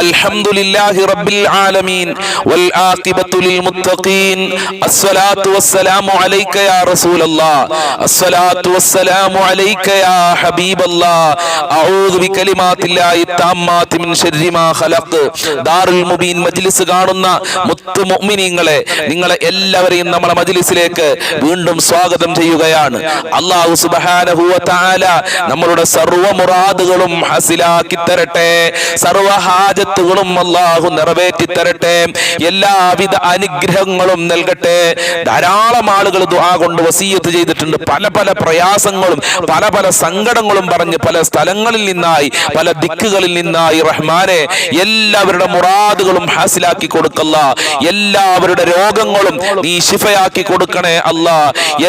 അൽഹംദുലില്ലാഹി റബ്ബിൽ ആലമീൻ വൽ ആഖിബത്തു ലിൽ മുത്തഖീൻ അസ്സലാത്തു വസ്സലാമു അലൈക യാ റസൂലല്ലാഹ് അസ്സലാത്തു വസ്സലാമു അലൈക യാ ഹബീബല്ലാഹ് അഊദു ബികലിമാത്തില്ലാഹി തമ്മാതി മിൻ ശർരി മാ ഖലഖ്. ദാറുൽ മുബീൻ മജ്ലിസ് കാണുന്ന മുത്തു മുഅ്മിനീങ്ങളെ, നിങ്ങളെ എല്ലാവരെയും നമ്മുടെ മജ്ലിസിലേക്ക് വീണ്ടും സ്വാഗതം ചെയ്യുകയാണ്. അല്ലാഹു സുബ്ഹാനഹു വ തആല നമ്മളുടെ സർവ്വ മുറാദുകളും ഹാസിലാക്കി തരട്ടെ, സർവ്വ ഹാജത്തുകളും അല്ലാഹു നിറവേറ്റി തരട്ടെ, എല്ലാവിധ അനുഗ്രഹങ്ങളും നൽകട്ടെ. ധാരാളം ആളുകൾ ദുആ കൊണ്ട് വസിയത്ത് ചെയ്തിട്ടുണ്ട്. പല പല പ്രയാസങ്ങളും പല പല സങ്കടങ്ങളും പറഞ്ഞ് പല സ്ഥലങ്ങളിൽ നിന്നായി പല ദിക്കുകളിൽ നിന്നായി റഹ്മാനെ എല്ലാവരുടെ മുറാദുകളും ഹാസിലാക്കി കൊടുക്കല്ല, എല്ലാവരുടെ രോഗങ്ങളും നീ ശിഫയാക്കി കൊടുക്കണേ അല്ലാ,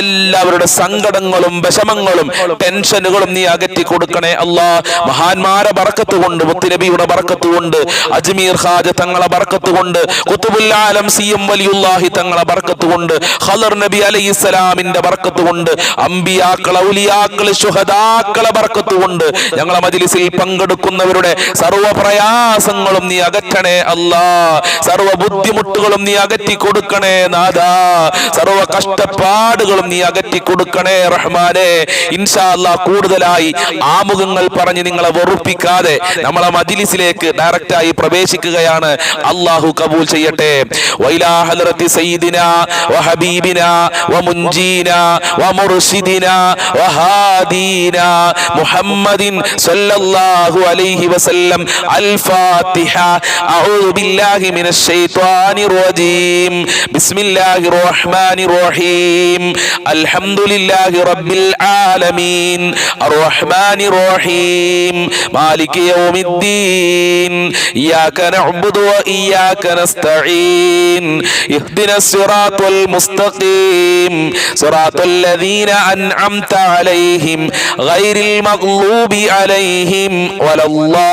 എല്ലാവരുടെ സങ്കടങ്ങളും വിഷമങ്ങളും ടെൻഷനുകളും നീ അകറ്റി കൊടുക്കണേ അല്ലാ. മഹാന്മാരെ ബർക്കത്ത് കൊണ്ട്, മുത്തുനബിയുടെ ബർക്കത്ത് കൊണ്ട്, അജ്മീർ ഖാജ തങ്ങളെ ബർക്കത്ത് കൊണ്ട്, ഖുതുബുൽ ആലം സിയം വലിയുല്ലാഹി തങ്ങളെ ബർക്കത്ത് കൊണ്ട്, ഖദർ നബി അലൈഹിസ്സലാമിന്റെ ബർക്കത്ത് കൊണ്ട്, അംബിയാക്കൾ ഔലിയാക്കൾ ശുഹദാക്കളെ ബർക്കത്ത് കൊണ്ട് ഞങ്ങളെ മജ്ലിസിൽ പങ്കെടുക്കുന്നവരുടെ സർവ്വ പ്രയാസങ്ങളും നീ അകറ്റണേ അല്ലാ, സർവ്വ ബുദ്ധിമുട്ടുകളും നീ അകറ്റി കൊടുക്കണേ നാഥാ, സർവ്വ കഷ്ടപ്പാടുകളും നീ അകറ്റി കൊടുക്കണേ റഹ്മാനെ. ഇൻഷാ അല്ലാഹ് കൂടുതലായി ആമുഖങ്ങൾ പറഞ്ഞ് നിങ്ങളെ വെറുപ്പിക്കാതെ നമ്മളെ മജ്ലിസിലേക്ക് ഡയറക്റ്റായി പ്രവേശിക്കുകയാണ്. അല്ലാഹു കബൂൽ ചെയ്യട്ടെ. വൈലാ ഹദ്റത്തി സയ്യിദിനാ വഹബീബിനാ വമുൻജീനാ വമുർശിദിനാ വഹാദീനാ മുഹമ്മദിൻ സ്വല്ലല്ലാഹു അലൈഹി വസല്ലം. അൽ-ഫാത്തിഹ. അഊദു ബില്ലാഹി മിനശ് ശൈത്വാനിർ റജീം. ബിസ്മില്ലാഹിർ റഹ്മാനിർ റഹീം. അൽഹംദുലില്ലാഹി റബ്ബിൽ ആലമീൻ അർറഹ്മാനിർ റഹീം മാലികി യൗമിദ്ദീൻ ഇയ്യാക നഅ്ബുദു വ ഇയ്യാക നസ്തഈൻ ഇഹ്ദിനസ് സിറാത്തൽ മുസ്തഖീം സിറാത്തൽ ലദീന അൻഅംത അലൈഹിം ഗൈറിൽ മഗ്ലൂബി അലൈഹിം വലല്ലാലീൻ.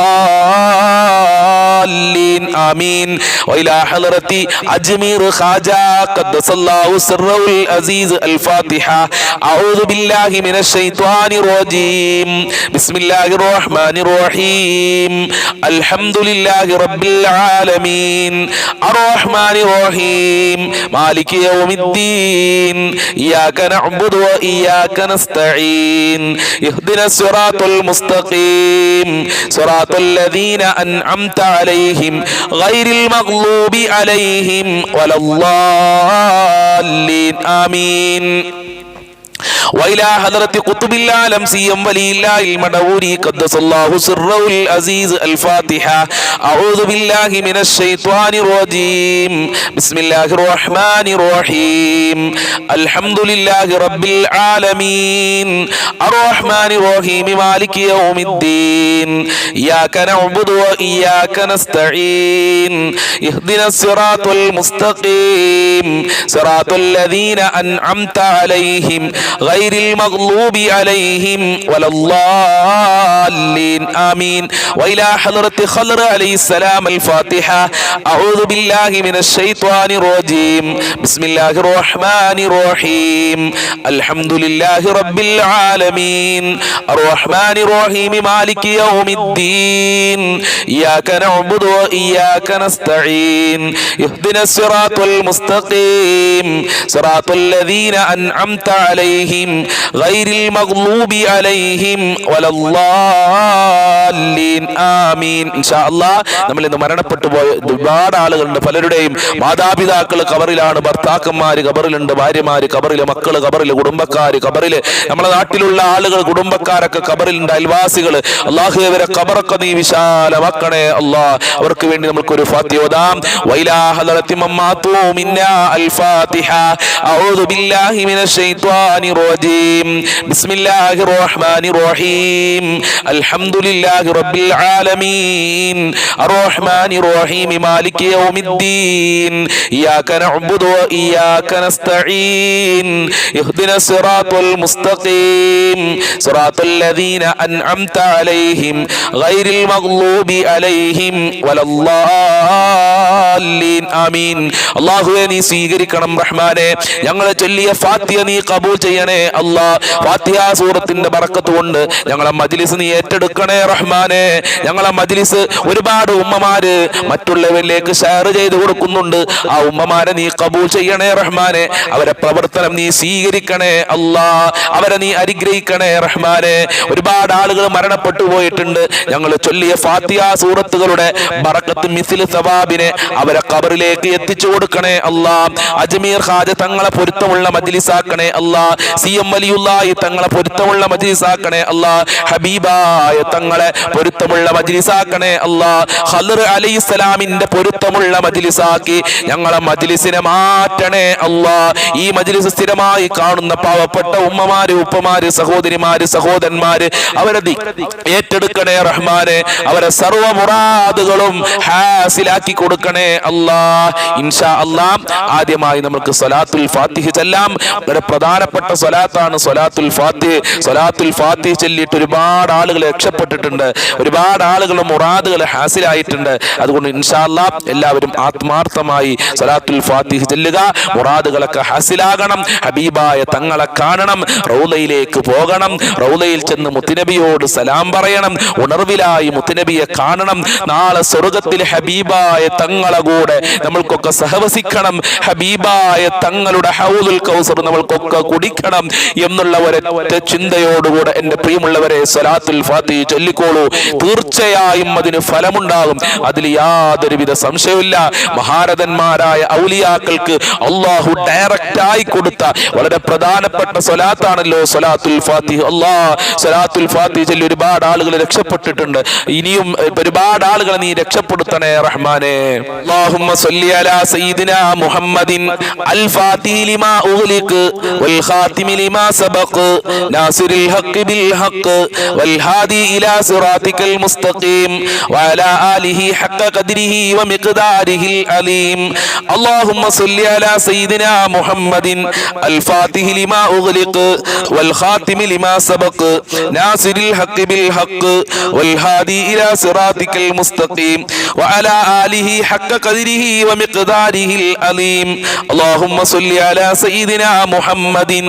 ആമീൻ. വഇലാ ഹളറത്തി അജ്മീർ ഖാജ ഖദ്ദസല്ലാഹു സിർറൽ അസീസ്. അൽ-ഫാത്തിഹ. അഊദു ബില്ലാഹി മിനശ് ശൈത്വാനിർ റജീം. ബിസ്മില്ലാഹിർ റഹ്മാനിർ റഹീം. അൽഹംദുലില്ലാഹി റബ്ബിൽ ആലമീൻ അർറഹ്മാനിർ റഹീം മാലികി യൗമിദ്ദീൻ ഇയ്യാക നഅ്ബുദു വ ഇയ്യാക നസ്തഈൻ ഇഹ്ദിനസ് സിറാത്തൽ മുസ്തഖീം സിറാത്തൽ ലദീന അൻഅംത അലൈഹിം ഗൈറിൽ മഗ്ലൂബി അലൈഹിം വലല്ലാലീൻ. ആമീൻ. وإلى حضرة قطب العالم سيم ولي الله المدوري قدس الله سره العزيز. الفاتحة. أعوذ بالله من الشيطان الرجيم. بسم الله الرحمن الرحيم. الحمد لله رب العالمين الرحمن الرحيم مالك يوم الدين إياك نعبد وإياك نستعين اهدنا الصراط المستقيم صراط الذين أنعمت عليهم غير المغلوب عليهم ولا الضالين. آمين. وإلى حضرة خضر عليه السلام. الفاتحة. أعوذ بالله من الشيطان الرجيم. بسم الله الرحمن الرحيم. الحمد لله رب العالمين الرحمن الرحيم مالك يوم الدين إياك نعبد وإياك نستعين اهدنا الصراط المستقيم صراط الذين أنعمت عليهم غير المغلوب عليهم ولا الضالين. ആമീൻ. ഇൻഷാ അല്ലാഹ് നമ്മൾ ഇന്ന് മരണപ്പെട്ടു പോയ ഒരുപാട് ആളുകളുണ്ട്. പലരുടെയും മാതാപിതാക്കൾ ഖബറിലാണ്, ഭർത്താക്കന്മാര് ഖബറിലുണ്ട്, ഭാര്യമാര് ഖബറില്, മക്കള് ഖബറില്, കുടുംബക്കാര് ഖബറില്, നമ്മുടെ നാട്ടിലുള്ള ആളുകൾ കുടുംബക്കാരൊക്കെ ഖബറിലുണ്ട്, അയൽവാസികൾ. അല്ലാഹു അവരെ ഖബറൊക്കെ നീ വിശാലമാക്കണേ അല്ലാഹ്. അവർക്ക് വേണ്ടി നമുക്കൊരു ഫാത്തിഹ ഓതാം. വൈലാ ഹളറത്തി മമ്മാതു മിന്നാ. അൽ-ഫാത്തിഹ. അഊദു ബില്ലാഹി മിനശ് ശൈത്വാനിർ റജീം. ബിസ്മില്ലാഹിർ റഹ്മാനിർ റഹീം. അൽഹംദുലില്ലാഹി റബ്ബിൽ ആലമീൻ അർറഹ്മാനിർ റഹീം മാലികി യൗമിദ്ദീൻ ഇയ്യാക നഅ്ബുദു വ ഇയ്യാക നസ്തഈൻ ഇഹ്ദിനസ് സിറാത്തൽ മുസ്തഖീം സിറാത്തൽ ലദീന അൻഅംത അലൈഹിം ഗൈറിൽ മഗ്ലൂബി അലൈഹിം വലല്ലാലീൻ. ضالين آمين അല്ലാഹുവേ നീ സ്വീകരിക്കണം റഹ്മാനെ ഞങ്ങളെ ചൊല്ലിയ ഫാത്തിഹ നീ ഖബൂൽ ചെയ്യണേ അല്ലാഹ് ഫാത്തിഹ സൂറത്തിന്റെ ബറക്കത്ത് കൊണ്ട് ഞങ്ങളെ മജ്ലിസ് നീ ഏറ്റെടുക്കണേ റഹ്മാനെ ഞങ്ങളെ മജ്ലിസ് ഒരുപാട് ഉമ്മമാര് മറ്റുള്ളവരിലേക്ക് ഷെയർ ചെയ്ത് കൊടുക്കുന്നുണ്ട് ആ ഉമ്മമാരെ നീ ഖബൂൽ ചെയ്യണേ റഹ്മാനെ അവരെ പ്രവർത്തനം നീ സ്വീകരിക്കണേ അല്ലാഹ് അവരെ നീ അനുഗ്രഹിക്കണേ റഹ്മാനെ ഒരുപാട് ആളുകൾ മരണപ്പെട്ടു പോയിട്ടുണ്ട് ഞങ്ങൾ ചൊല്ലിയ ഫാത്തിഹ സൂറത്തുകളുടെ ബറക്കത്ത് മിസ്ൽ സവാബിനെ അവരെ ഖബറിലേക്ക് എത്തിച്ചു കൊടുക്കണേ അല്ലാഹ് അജ്മീർ ഖാജ തങ്ങളെ പൊരുത്തമുള്ള മജ്ലിസാക്കണേ അല്ലാഹ് സിഎം വലിയുള്ളാഹി തങ്ങളെ പൊരുത്തമുള്ള മജ്ലിസാക്കണേ അല്ലാഹ് ഹബീബായ തങ്ങളെ പൊരുത്തമുള്ള മജ്ലിസാക്കണേ അല്ലാഹ് ഖദർ അലൈഹിസ്സലാമിന്റെ പൊരുത്തമുള്ള മജ്ലിസാക്കി ഞങ്ങളെ മജ്ലിസിനെ മാറ്റണേ അല്ലാഹ് ഈ മജ്ലിസ് സ്ഥിരമായി കാണുന്ന പാവപ്പെട്ട ഉമ്മമാര് ഉപ്പമാര് സഹോദരിമാര് സഹോദരന്മാര് അവരെ ഏറ്റെടുക്കണേ റഹ്മാനെ അവരെ സർവ്വ മുറാദുകളും ഹാസിലാക്കി കൊടുക്കണേ അല്ലാഹ് ഇൻഷാ അല്ലാഹ് ആദ്യമായി നമുക്ക് സ്വലാത്തുൽ ഫാത്തിഹ ചൊല്ലാം വളരെ പ്രധാനപ്പെട്ട സ്വലാത്താണ് സ്വലാത്തുൽ ഫാത്തിഹ സ്വലാത്തുൽ ഫാത്തിഹ ചൊല്ലിയിട്ട് ഒരുപാട് ആളുകൾ രക്ഷപ്പെട്ടിട്ടുണ്ട് ഒരുപാട് ആളുകൾ മുറാദുകൾ ഹാസിലായിട്ടുണ്ട് അതുകൊണ്ട് ഇൻഷാ അല്ലാഹ് എല്ലാവരും ആത്മാർത്ഥമായി സ്വലാത്തുൽ ഫാത്തിഹ ചൊല്ലുക മുറാദുകളൊക്കെ ഹാസിലാകണം ഹബീബായ തങ്ങളെ കാണണം റൗളയിലേക്ക് പോകണം റൗളയിൽ ചെന്ന് മുത്തുനബിയോട് സലാം പറയണം ഉണർവിലായി മുത്തുനബിയെ കാണണം നാളെ സ്വർഗ്ഗത്തിൽ ഹബീബായ തങ്ങളെ കൂടെ നമ്മൾക്കൊക്കെ സഹവസിക്കണം ഹബീബായ തങ്ങളുടെ ഹൗദുൽ കൗസർ നമ്മൾക്കൊക്കെ കുടിക്കണം എന്നുള്ള ഒരൊറ്റ ചിന്തയോടുകൂടെ എൻ്റെ പ്രിയമുള്ളവരെ സ്വലാത്തുൽ ഫാത്തിഹ ചൊല്ലിക്കോളൂ തീർച്ചയായും അതിന് ഫലമുണ്ടാകും അതിൽ യാതൊരുവിധ സംശയമില്ല മഹാരഥന്മാരായ ഔലിയാക്കൾക്ക് അല്ലാഹു ഡയറക്റ്റ് ആയി കൊടുത്ത വളരെ പ്രധാനപ്പെട്ട സ്വലാത്താണല്ലോ സ്വലാത്തുൽ ഫാത്തിഹ അല്ലാഹ് സ്വലാത്തുൽ ഫാത്തിഹ ചൊല്ലി ഒരുപാട് ആളുകൾ രക്ഷപ്പെട്ടിട്ടുണ്ട് ഇനിയും ഒരുപാട് ആളുകളെ നീ രക്ഷപ്പെടുത്തണേ റഹ്മാനെ അല്ലാഹുമ്മ സ്വല്ലി അലാ സയ്യിദിനാ മുഹമ്മദിൻ അൽ ഫാത്തിഹി ലിമാ ഉഗ്ലിഖ് വൽ ഖാതിമി ലിമാ സബഖ് നാസിറിൽ ഹഖ് ബിൽ ഹഖ് വൽ ഹാദി ഇലാ സിറാതികൽ മുസ്തഖീം വഅലാ ആലിഹി ഹഖ ഖദ്രിഹി വമിഖ്ദാരിഹിൽ അലീം അല്ലാഹുമ്മ സ്വല്ലി അലാ സയ്യിദിനാ മുഹമ്മദിൻ അൽ ഫാത്തിഹി ലിമാ ഉഗ്ലിഖ് വൽ ഖാതിമി ലിമാ സബഖ് നാസിറിൽ ഹഖ് ബിൽ ഹഖ് വൽ ഹാദി ഇലാ സിറാതികൽ മുസ്തഖീം വഅലാ ആലിഹി ഹഖ ഖദ്രിഹി വമിഖ്ദാരിഹിൽ അലീം അല്ലാഹുമ്മ സ്വല്ലി അലാ സയ്യിദിനാ മുഹമ്മദിൻ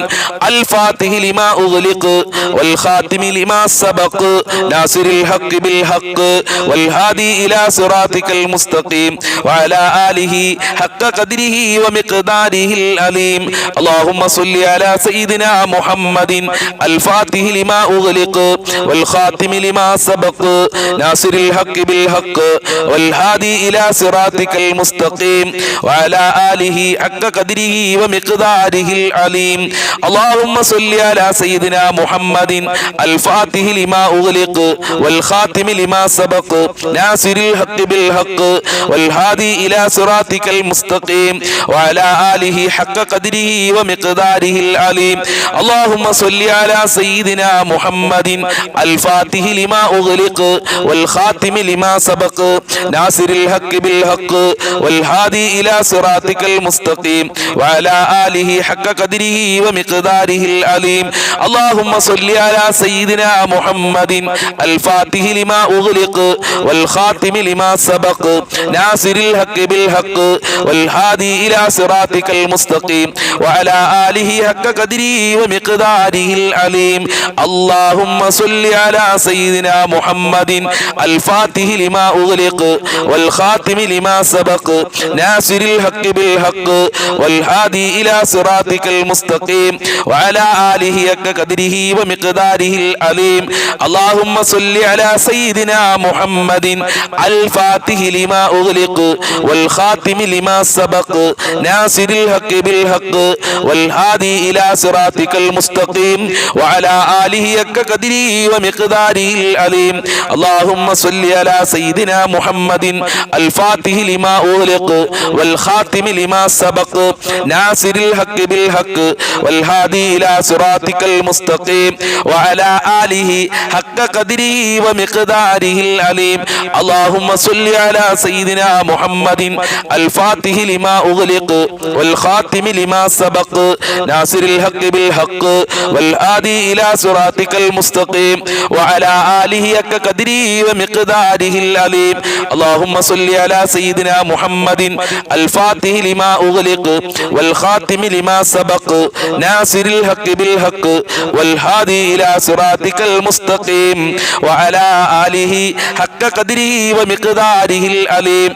അൽ ഫാത്തിഹി ലിമാ ഉഗ്ലിഖ് വൽ ഖാതിമി ലിമാ സബഖ് നാസിറിൽ ഹഖ് ബിൽ ഹഖ് വൽ ഹാദി ഇലാ സിറാതികൽ മുസ്തഖീം വഅലാ ആലിഹി ഹഖ ഖദ്രിഹി വമിഖ്ദാരിഹിൽ അലീം അല്ലാഹുമ്മ സ്വല്ലി അലാ സയ്യിദിനാ മുഹമ്മദിൻ അൽ ഫാത്തിഹി ലിമാ ഉഗ്ലിഖ് വൽ ഖാതിമി ലിമാ സബഖ് നാസിറിൽ ഹഖ് ബിൽ ഹഖ് വൽ ഹാദി ഇലാ സിറാതികൽ മുസ്തഖീം വഅലാ ആലിഹി ഹഖ ഖദ്രിഹി വമിഖ്ദാരിഹിൽ അലീം അല്ലാഹുമ്മ സ്വല്ലി അലാ സയ്യിദിനാ മുഹമ്മദിൻ അൽ ഫാത്തിഹി ലിമാ ഉഗ്ലിഖ് വൽ ഖാതിമി ലിമാ സബഖ് നാസിറിൽ ഹഖ് ബിൽ ഹഖ് വൽ ഹാദി ഇലാ സിറാതികൽ മുസ്തഖീം വഅലാ ആലിഹി ഹഖ ഖദ്രിഹി വമിഖ്ദാരിഹിൽ അലീം അല്ലാഹുമ്മ സ്വല്ലി അലാ സയ്യിദിനാ മുഹമ്മദിൻ അൽ ഫാത്തിഹി ലിമാ ഉഗ്ലിഖ് വൽ ഖാതിമി ലിമാ സബഖ് നാസിറിൽ ഹഖ് ബിൽ ഹഖ് വൽ ഹാദി ഇലാ സിറാതികൽ മുസ്തഖീം വഅലാ ആലിഹി ഹഖ ഖദ്രിഹി വമിഖ്ദാരിഹിൽ അലീം അല്ലാഹുമ്മ സ്വല്ലി അലാ സയ്യിദിനാ മുഹമ്മദിൻ അൽ ഫാത്തിഹി ലിമാ ഉഗ്ലിഖ് വൽ ഖാതിമി ലിമാ സബഖ് നാസിറിൽ ഹഖ് ബിൽ ഹഖ് വൽ ഹാദി ഇലാ സിറാതികൽ മുസ്തഖീം വഅലാ ആലിഹി ഹഖ ഖദ്രിഹി വമിഖ്ദാരിഹിൽ അലീം അല്ലാഹുമ്മ സ്വല്ലി അലാ സയ്യിദിനാ മുഹമ്മദിൻ അൽ ഫാത്തിഹി ലിമാ ഉഗ്ലിഖ് വൽ ഖാതിമി ലിമാ സബഖ് നാസിറിൽ ഹഖ് ബിൽ ഹഖ് വൽ ഹാദി ഇലാ സിറാതികൽ മുസ്തഖീം വഅലാ ആലിഹി ഹഖ ഖദ്രിഹി വമിഖ്ദാരിഹിൽ അലീം അല്ലാഹുമ്മ സ്വല്ലി അലാ സയ്യിദിനാ മുഹമ്മദിൻ അൽ ഫാത്തിഹി ലിമാ ഉഗ്ലിഖ് വൽ ഖാതിമി ലിമാ സബഖ് നാസിറിൽ ഹഖ് ബിൽ ഹഖ് വൽ ഹാദി ഇലാ സിറാതികൽ മുസ്തഖീം വഅലാ ആലിഹി ഹഖ ഖദ്രിഹി വമിഖ്ദാരിഹിൽ അലീം അല്ലാഹുമ്മ സ്വല്ലി അലാ സയ്യിദിനാ മുഹമ്മദിൻ അൽ ഫാത്തിഹി ലിമാ ഉഗ്ലിഖ് വൽ ഖാതിമി ലിമാ സബഖ് നാസിറിൽ ഹഖ് ബിൽ ഹഖ് വൽ ഹാദി ഇലാ സിറാതികൽ മുസ്തഖീം വഅലാ ആലിഹി ഹഖ ഖദ്രിഹി വമിഖ്ദാരിഹിൽ അലീം അല്ലാഹുമ്മ സ്വല്ലി അലാ സയ്യിദിനാ മുഹമ്മദിൻ അൽ ഫാത്തിഹി ലിമാ ഉഗ്ലിഖ് വൽ ഖാതിമി ലിമാ സബഖ് നാസിറിൽ ഹഖ് ബിൽ ഹഖ് വൽ ഹാദി ഇലാ സിറാതികൽ മുസ്തഖീം വഅലാ ആലിഹി ഹഖ ഖദ്രിഹി വമിഖ്ദാരിഹിൽ അലീം അല്ലാഹുമ്മ സ്വല്ലി അലാ സയ്യിദിനാ سيدنا محمد الفاتح لما أغلق والخاتم لما سبق ناصر الحق بالحق والهادي إلى صراطك المستقيم وعلى آله حق قدره ومقداره العليم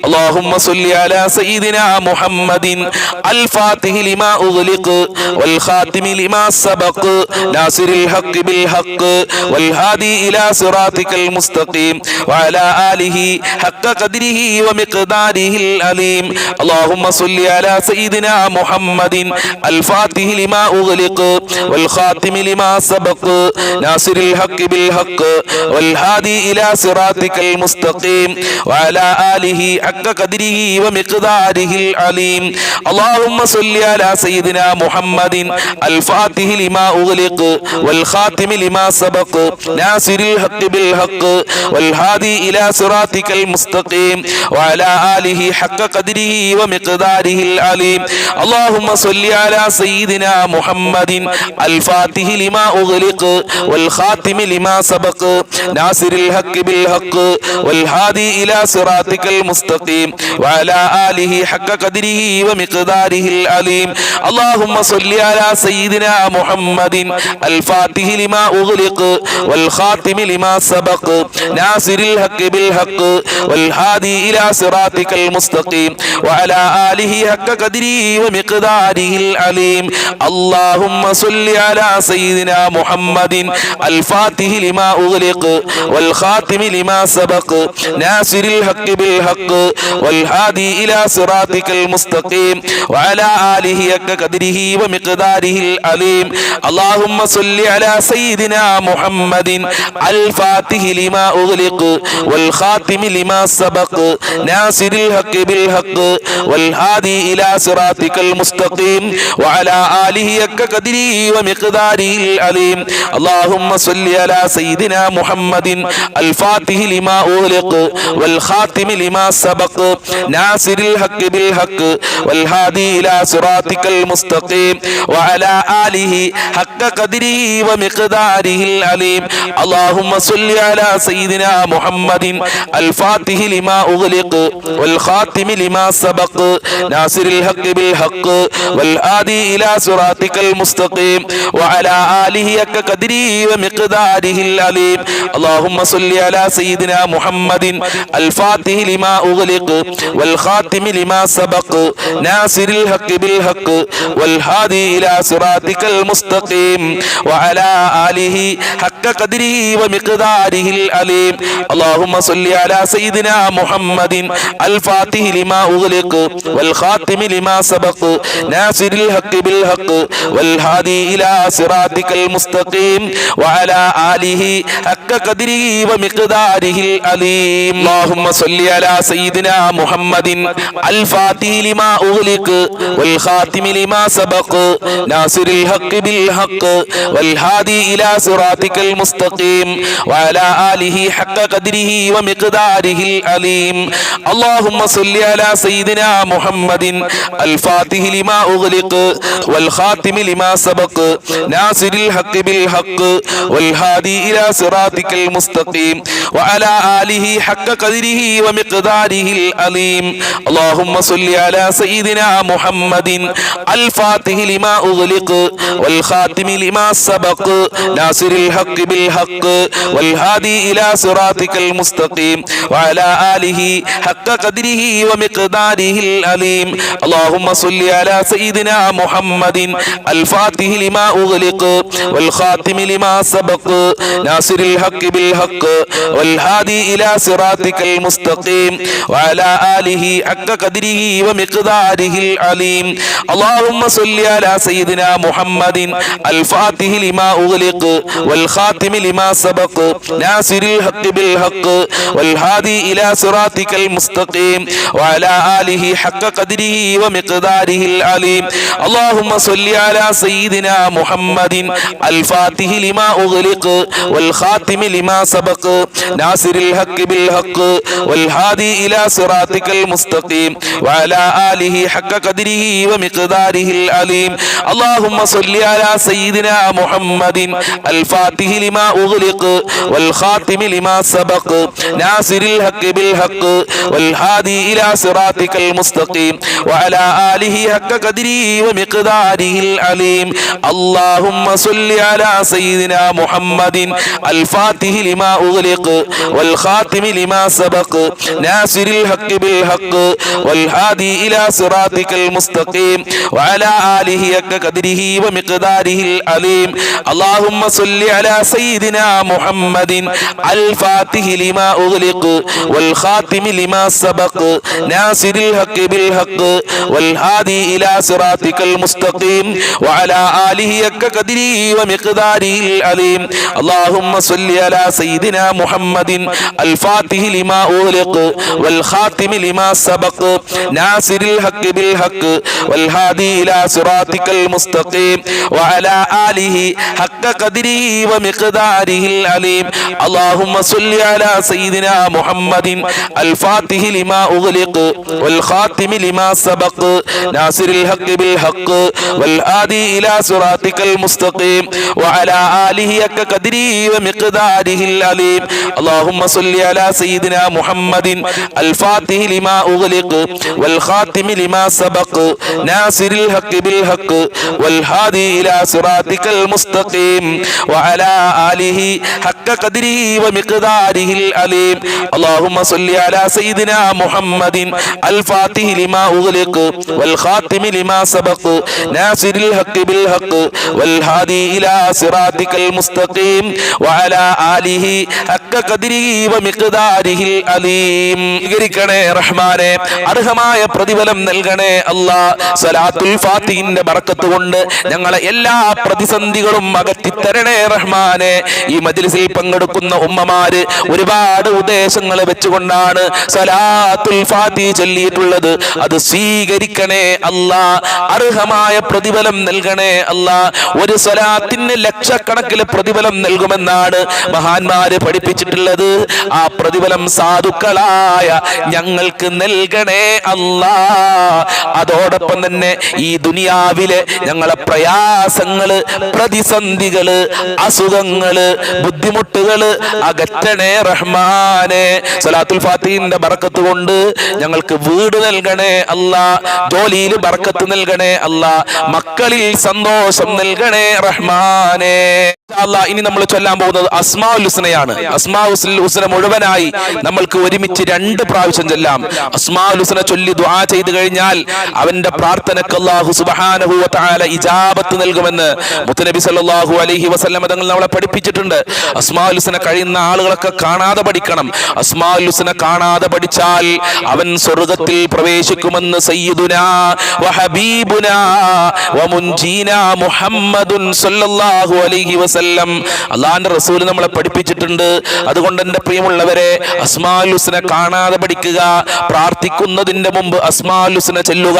اللهم صل على سيدنا محمد الفاتح لما أغلق والخاتم لما سبق ناصر الحق بالحق والهادي إلى صراطك المستقيم وعلى آله حق قدره ومقداره العليم اللهم صل على سيدنا محمد الفاتح لما أغلق والخاتم لما سبق ناصر الحق بالحق والهادي إلى صراطك المستقيم وعلى آله حق قدره ومقداره العليم اللهم صل على سيدنا محمد الفاتح لما أغلق والخاتم لما سبق ناصر الحق بالحق والهادي إلى صراطك المستقيم وعلى آله حق قدره ومقداره العليم اللهم صل على سيدنا محمد الفاتح لما أغلق والخاتم لما سبق ناصر الحق بالحق والهادي إلى صراطك المستقيم وعلى آله حق قدره ومقداره العليم اللهم صل على سيدنا محمد الفاتح لما أغلق والخاتم لما سبق ناصر الحق بالحق والهادي إلى صراطك المستقيم وعلى آله حق قدره ومقداره العليم اللهم صل على سيدنا محمد الفاتح لما أغلق والخاتم لما سبق ناصر الحق بالحق والهادي إلى صراطك المستقيم وعلى آله حق قدره ومقداره العليم اللهم صل على سيدنا محمد الفاتح لما أغلق والخاتم لما سبق ناصر الحق بالحق والهادي إلى صراطك المستقيم وعلى آله حق قدره ومقداره العليم اللهم صل على سيدنا محمد الفاتح لما أغلق والخاتم لما سبق ناصر الحق بالحق والهادي إلى صراطك المستقيم وعلى آله حق قدره ومقداره العليم اللهم صل على سيدنا محمد الفاتح لما أغلق والخاتم لما سبق ناصر الحق بالحق والهادي إلى صراطك المستقيم وعلى آله حق قدره ومقداره العليم اللهم صل على سيدنا محمد الفاتح لما أغلق والخاتم لما سبق ناصر الحق بالحق والهادي إلى صراطك المستقيم وعلى آله حق قدره ومقداره العليم اللهم صل على سيدنا محمد الفاتح لما أغلق والخاتم لما سبق ناصر الحق بالحق والهادي إلى صراطك المستقيم وعلى آله حق قدره ومقداره العليم اللهم صل على سيدنا محمد الفاتح لما أغلق والخاتم لما سبق ناصر الحق بالحق والهادي إلى صراطك المستقيم وعلى آله حق قدره ومقداره العليم اللهم صل على سيدنا محمد الفاتح لما أغلق والخاتم لما سبق ناصر الحق بالحق والهادي إلى صراطك المستقيم وعلى آله حق قدره ومقداره العليم اللهم صل على سيدنا محمد الفاتح لما أغلق والخاتم لما سبق ناصر الحق بالحق والهادي إلى صراطك المستقيم وعلى آله حق قدره ومقداره العليم اللهم صل على سيدنا محمد الفاتح لما أغلق والخاتم لما سبق ناصر الحق بالحق والهادي إلى صراطك المستقيم وعلى آله حق قدره ومقداره العليم اللهم صل على سيدنا محمد الفاتح لما أغلق والخاتم لما سبق ناصر الحق بالحق والهادي إلى صراطك المستقيم وعلى آله حق قدره ومقداره العليم اللهم صل على سيدنا محمد الفاتح لما أغلق والخاتم لما سبق ناصر الحق بالحق والهادي إلى صراطك المستقيم وعلى آله حق قدره ومقداره العليم اللهم صل على سيدنا محمد الفاتح لما أغلق والخاتم لما سبق ناصر الحق بالحق والهادي إلى صراطك المستقيم وعلى آله حق قدره ومقداره العليم. اللهم صل على سيدنا محمد الفاتح لما أغلق والخاتم لما سبق ناصر الحق بالحق والهادي إلى صراطك المستقيم وعلى آله حق قدره ومقداره العليم. اللهم صل على سيدنا محمد الفاتح لما أغلق والخاتم لما سبق ناصر الحق بالحق والهادي إلى صراطك المستقيم وعلى آله حق قدره ومقداره العليم. اللهم صل على سيدنا محمد الفاتح لما أغلق والخاتم لما سبق ناصر الحق بالحق والهادي إلى صراطك المستقيم وعلى آله حق قدره ومقداره العليم. اللهم صل على سيدنا محمد الفاتح لما أغلق والخاتم لما سبق ناصر الحق بالحق والهادي إلى صراطك المستقيم وعلى آله حق قدره ومقداره العليم. اللهم صل على سيدنا محمد الفاتح لما أغلق والخاتم لما سبق ناصر الحق بالحق والهادي إلى صراطك المستقيم وعلى آله حق قدره ومقداره العليم. اللهم صل على سيدنا محمد الفاتح لما أغلق والخاتم لما سبق ناصر الحق بالحق والهادي إلى صراطك المستقيم وعلى آله حق قدره ومقداره العليم. റഹ്മാനെ അർഹമായ പ്രതിഫലം നൽകണേ അല്ലാ. സലാത്തുൽ ഫാത്തിഹിന്റെ ബറക്കത്ത് കൊണ്ട് ഞങ്ങളെ എല്ലാ പ്രതിസന്ധികളും അകറ്റിത്തരണേ റഹ്മാനെ. ഈ മജ്ലിസിൽ പങ്കെടുക്കുന്ന ഉമ്മമാര് ഒരുപാട് ഉദ്ദേശങ്ങൾ വെച്ചുകൊണ്ടാണ് സലാത്തുൽ ഫാത്തിഹ ചൊല്ലിയിട്ടുള്ളത്. അത് സ്വീകരിക്കണേ അല്ലാ. അർഹമായ പ്രതിഫലം നൽകണേ അല്ലാ. ഒരു സ്വലാത്തിന് ലക്ഷക്കണക്കിന് പ്രതിഫലം നൽകുമെന്നാണ് മഹാന്മാര് പഠിപ്പിച്ചിട്ടുള്ളത്. ആ പ്രതിഫലം സാധുക്കളായ ഞങ്ങൾക്ക് നൽകണേ അല്ലാ. അതോടൊപ്പം തന്നെ ഈ ദുനിയാവിലെ ഞങ്ങളെ പ്രയാസങ്ങള്, പ്രതിസന്ധികള്, അസുഖങ്ങള്, ബുദ്ധിമുട്ടുകള് അകറ്റണേ റഹ്മാനെ. സലാത്തുൽ ഫാത്തിഹിന്റെ ബറക്കത്ത് കൊണ്ട് ഞങ്ങൾക്ക് വീട് നൽകണേ അല്ലാ. ജോലിയിൽ ബറക്കത്ത് നൽകണേ അല്ലാ. മക്കളിൽ സന്തോഷം നൽകണേ റഹ്മാനെ. ഇനി നമ്മൾ ചൊല്ലാൻ പോകുന്നത് അസ്മാഉൽ ഹുസ്നയാണ്. അസ്മാഉൽ ഹുസ്ന മുഴുവനായി നമ്മൾക്ക് ഒരുമിച്ച് 2 പ്രാവശ്യം ചൊല്ലാം. അസ്മാഉൽ ഹുസ്ന ചൊല്ലി ദുആ ചെയ്തു കഴിഞ്ഞാൽ അവന്റെ പ്രാർത്ഥനക്ക് അല്ലാഹു സുബ്ഹാനഹു വ തആല ഇജാബത്ത് നൽകുമെന്ന് മുത്തനബി സല്ലല്ലാഹു അലൈഹി വസല്ലം തങ്ങൾ നമ്മളെ പഠിപ്പിച്ചിട്ടുണ്ട്. അസ്മാഉൽ ഹുസ്ന കഴിയുന്ന ആളുകളൊക്കെ കാണാതെ പഠിക്കണം. അസ്മാഉൽ ഹുസ്ന കാണാതെ പഠിച്ചാൽ അവൻ സ്വർഗ്ഗത്തിൽ പ്രവേശിക്കുമെന്ന് സയ്യിദുനാ വ ഹബീബുനാ വ മുൻജീനാ മുഹമ്മദുൻ സല്ലല്ലാഹു അലൈഹി വസല്ലം അല്ലാഹുവിന്റെ റസൂൽ നമ്മളെ പഠിപ്പിച്ചിട്ടുണ്ട്. അതുകൊണ്ട് എൻ്റെ പ്രിയമുള്ളവരെ, അസ്മാഉൽ ഹുസ്ന കാണാതെ പഠിക്കുക. പ്രാർത്ഥിക്കുന്നതിന്റെ മുമ്പ് അസ്മാഉൽ ഹുസ്ന ചൊല്ലുക.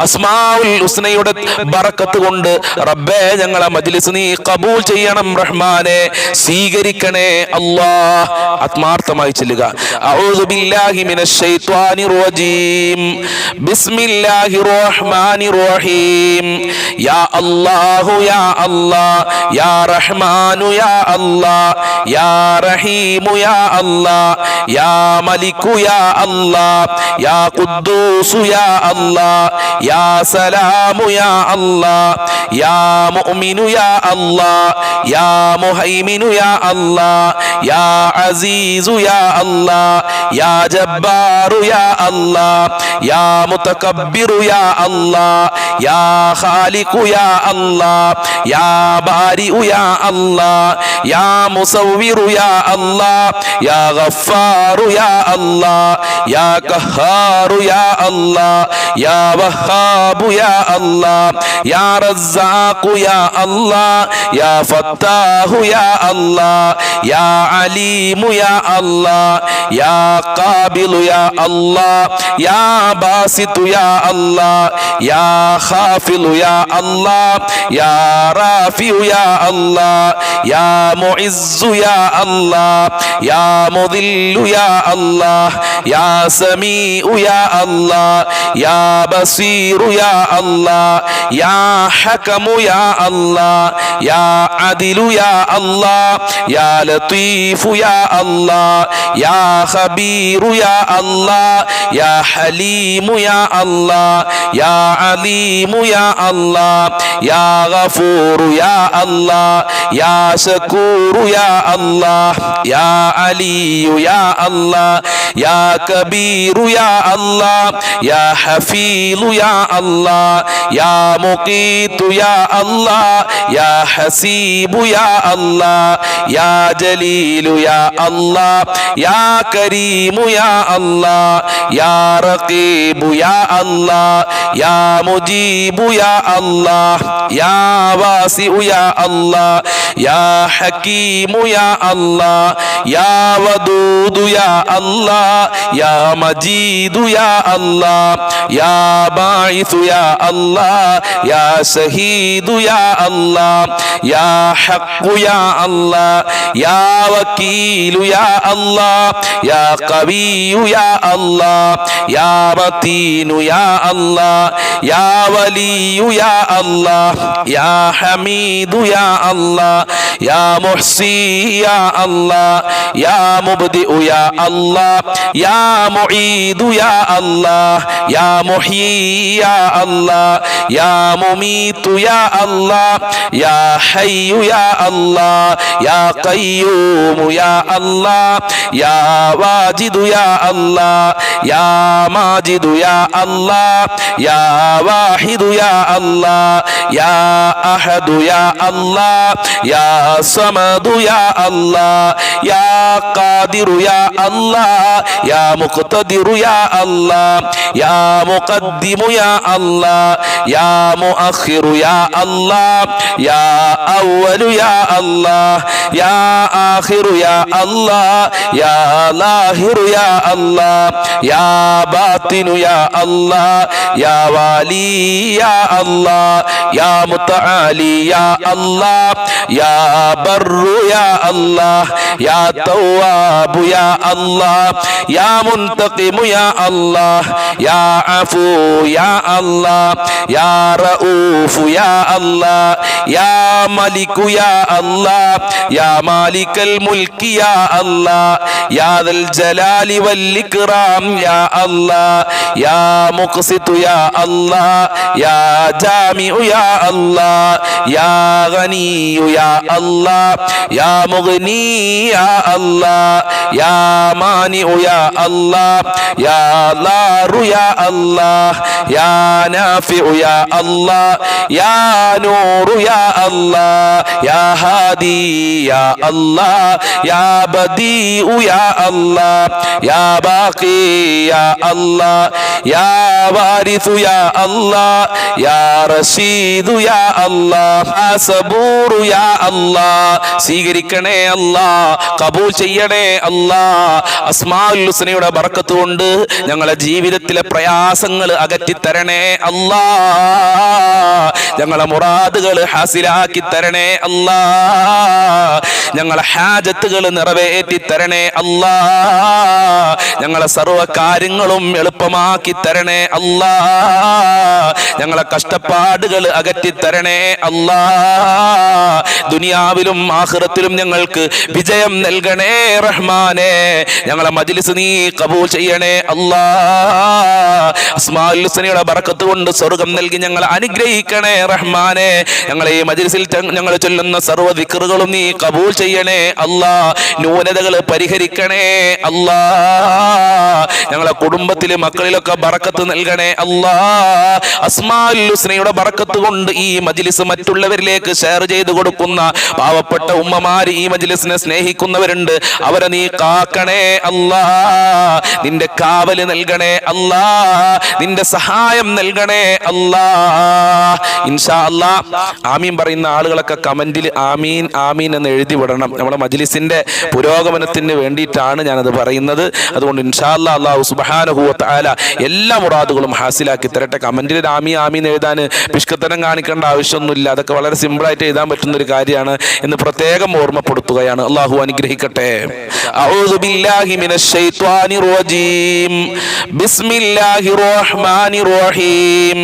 അസ്മാഉൽ ഹുസ്നയുടെ ബറക്കത്ത് കൊണ്ട് റബ്ബേ ഞങ്ങളെ മജ്ലിസ് നീ ഖബൂൽ ചെയ്യണം റഹ്മാനെ, സ്വീകരിക്കണേ അല്ലാഹ്. ആത്മാർത്ഥമായി ചൊല്ലുക. അഊദു ബില്ലാഹി മിനശ് ശൈത്വാനിർ റജീം. ബിസ്മില്ലാഹിർ റഹ്മാനിർ റഹീം. യാ അല്ലാഹു യാ അല്ലാഹ് യാ റഹ്മാനു യാ അല്ലാഹ് യാ റഹീമു യാ അല്ലാഹ് യാ മലികു യാ അല്ലാഹ് യാ ഖുദ്ദൂസു യാ അല്ലാഹ് യാ സലാമു യാ അല്ലാഹ് യാ മുഅ്മിനു യാ അല്ലാഹ് യാ മുഹൈമിനു യാ അല്ലാഹ് യാ അസീസു യാ അല്ലാഹ് യാ ജബ്ബാറു യാ അല്ലാഹ് യാ മുതകബ്ബിറു യാ അല്ലാഹ് യാ ഖാലിഖു യാ അല്ലാഹ് യാ ബാരിഉ യാ അല്ലാഹ് യാ മുസവ്വിറു യാ അല്ലാഹ് യാ ഗഫാറു യാ അല്ലാഹ് യാ ഖഹാറു യാ അല്ലാഹ് യാ വഹാബു യാ അല്ലാഹ് യാ റസ്സാഖു യാ അല്ലാഹ് യാ ഫത്താഹു യാ അല്ലാഹ് യാ അലീമു യാ അല്ലാഹ് യാ ഖാബിലു യാ അല്ലാഹ് യാ ബാസിതു യാ അല്ലാഹ് യാ ഖാഫിലു യാ അല്ലാഹ് യാ റാഫിഉ യാ അല്ലാഹ് യാ മുഇസ്സു യാ അല്ലാഹ് യാ മുദില്ലു യാ അല്ലാഹ് യാ സമീഉ യാ അല്ലാഹ് യാ ബസീറു യാ അല്ലാഹ് യാ ഹകമു യാ അല്ലാഹ് യാ അദിലു യാ അല്ലാഹ് യാ ലതീഫു യാ അല്ലാഹ് യാ ഖബീറു യാ അല്ലാ യാ ഹലീമു യാ അല്ലാ യാ അലീമു യാ അല്ലാ യാ ഗഫൂറു യാ അല്ലാ യാ ശകൂറു യാ അല്ലാ യാ അലിയു യാ അല്ലാ യാ കബീറു യാ അല്ലാ യാ ഹഫീലു യാ അല്ലാ യാ മുഖീതു യാ അല്ലാ യാ ഹസീബു യാ അല്ലാ യാ ജലീലു യാ അല്ലാ യാ കരീമു യാ അല്ലാ യാ റഖീബു യാ അല്ലാ യാ മുജീബു യാ അല്ലാ യാ വാസിഉ യാ അല്ലാ യാ ഹകീമു യാ അല്ലാ യാ വദൂദു യാ അല്ലാ യാ മജീദു യാ അല്ലാ യാ ബാഇസു യാ അല്ലാ യാ ശഹീദു യാ അല്ലാ യാ ഹഖ്ഖു യാ അല്ലാ യാ വകീലു യാ അല്ലാ യാ ഖവിയ്യു യാ അല്ലാ യാ മതീനു യാ അല്ലാ യാ വലിയു യാ അല്ലാ യാ ഹമീദു യാ അല്ലാ യാ മുഹ്സി യാ അല്ലാ യാ മുബ്ദിഉ യാ അല്ലാ യാ മുഈദു യാ അല്ലാ യാ മുഹ്യി യാ അല്ലാ യാ മുമീതു യാ അല്ലാ യാ ഹയ്യു യാ അല്ലാ യാ ഖയ്യൂമു യാ അല്ലാ യാ വാജിദു യാ അല്ലാ യാ മാജിദു യാ അല്ലാ യാ വാഹിദു യാ അല്ലാ യാ അഹദു യാ അല്ലാ യാ സമദു യാ അല്ലാ യാ ഖാദിറു യാ അല്ലാ യാ മുഖ്തദിറു യാ അല്ലാ യാ മുഖദ്ദിമു യാ അല്ലാ യാ മുഅഖിറു യാ അല്ലാ യാ അവ്വലു യാ അല്ലാ യാ ആഖിറു യാ അല്ലാ യാ ലാഹിറു യാ അല്ലാ യാ ബാത്തിനു യാ അല്ലാ യാ വാലി യാ അല്ലാ യാ മുതആലി യാ അല്ലാ യാ ബർറു യാ അല്ലാ യാ തവ്വാബു യാ അല്ലാ യാ മുൻതഖിമു യാ അല്ലാ യാ അഫൂ യാ അല്ലാ യാ റഊഫു യാ അല്ലാ യാ മലികു യാ അല്ലാ യാ മാലികൽ മുൽക്കി യാ അല്ലാ യാ ദൽ ജലാലി വൽ ഇക്റാം യാ അല്ലാ യാ മുഖ്സിതു യാ അല്ലാ യാ ജാമിഉ യാ അല്ലാ യാ ഗനിയു യാ അല്ലാ യാ മുഗ്നി യാ അല്ലാ യാ മാനിഉ യാ അല്ലാ യാ ലാറു യാ അല്ലാ യാ നാഫിഉ യാ അല്ലാ യാ നൂറു യാ അല്ലാ യാ ഹാദി യാ അല്ലാ യാ ബദീഉ യാ അല്ലാ യാ ബാഖി യാ അല്ലാ യാ വാരിസു യാ അല്ലാ യാ റഷീദു യാ അല്ലാ സബൂറു യാ അല്ലാ സ്വീകരിക്കണേ അല്ലാ, കബൂൽ ചെയ്യണേ അല്ലാ. അസ്മാഉൽ ഹുസ്നയുടെ ബർക്കത്ത് കൊണ്ട് ഞങ്ങളെ ജീവിതത്തിലെ പ്രയാസങ്ങൾ അകറ്റി തരണേ അല്ലാ. ഞങ്ങളെ മുറാദുകൾ ഹാസിലാക്കി തരണേ അല്ലാ. ഞങ്ങളെ ഹാജത്തുകൾ നിറവേറ്റി തരണേ അല്ലാ. ഞങ്ങളെ സർവ്വ കാര്യങ്ങളും എളുപ്പമാക്കി തരണേ അല്ലാ. ഞങ്ങളെ കഷ്ടപ്പാടുകൾ അകറ്റി തരണേ അല്ലാ. ദുനിയാവിലും ആഖിറത്തിലും ഞങ്ങൾക്ക് വിജയം നൽകണേ റഹ്മാനേ. ഞങ്ങളെ മജ്ലിസ് നീ കബൂൽ ചെയ്യണേ അല്ലാ. അസ്മാഉൽ ഹുസ്നയുടെ ബർക്കത്ത് കൊണ്ട് സ്വർഗ്ഗം നൽകി ഞങ്ങളെ അനുഗ്രഹിക്കണേ റഹ്മാനേ. ഞങ്ങളെ ഈ മജ്ലിസിൽ ഞങ്ങൾ ചൊല്ലുന്ന സർവ്വ ദിക്റുകളും നീ കബൂൽ ചെയ്യണേ അല്ലാ. ന്യൂനതകൾ പരിഹരിക്കണേ അല്ലാ. ഞങ്ങളെ കുടുംബത്തിലെ മക്കളിലൊക്കെ ബർക്കത്ത് നൽകണേ അല്ലാ. അസ്മാഉൽ ഹുസ്നയുടെ ബർക്കത്ത് കൊണ്ട് ഈ മജ്ലിസ് മറ്റുള്ളവരിലേക്ക് ഷെയർ ചെയ്തു കൊടുക്കുന്ന പാവപ്പെട്ട ഉമ്മമാര്, ഈ മജ്ലിസിനെ സ്നേഹിക്കുന്നവരുണ്ട്, അവരെ നീ കാക്കണേ അല്ലാ. നിന്റെ കാവല് നൽകണേ അല്ലാ. നിന്റെ സഹായം നൽകണേ അല്ലാ. ഇൻഷാ അല്ലാ ആമീൻ പറയുന്ന ആളുകളൊക്കെ കമന്റിൽ ആമീൻ ആമീൻ എന്ന് എഴുതി വിടണം. നമ്മുടെ മജ്ലിസിന്റെ പുരോഗമനത്തിന് വേണ്ടിയിട്ടാണ് ഞാനത് പറയുന്നത്. അതുകൊണ്ട് ഇൻഷാ അല്ലാ അല്ലാഹു സുബ്ഹാനഹു വ തആല എല്ലാ മുറാദുകളും ഹാസിലാക്കി തരട്ടെ. കമന്റിൽ ആമീൻ ആമീൻ എഴുതാൻ പിഷ്കത്തനം കാണിക്കേണ്ട ആവശ്യമൊന്നുമില്ല. അതൊക്കെ വളരെ സിമ്പിളായിട്ട് എഴുതാൻ പറ്റുന്ന ഒരു കാര്യമാണ് എന്ന് പ്രത്യേകം ഓർമ്മപ്പെടുത്തുകയാണ്. അള്ളാഹു അനുഗ്രഹിക്കട്ടെ. അഊദു ബില്ലാഹി മിനശ് ശൈത്വാനിർ റജീം. ബിസ്മില്ലാഹിർ റഹ്മാനിർ റഹീം.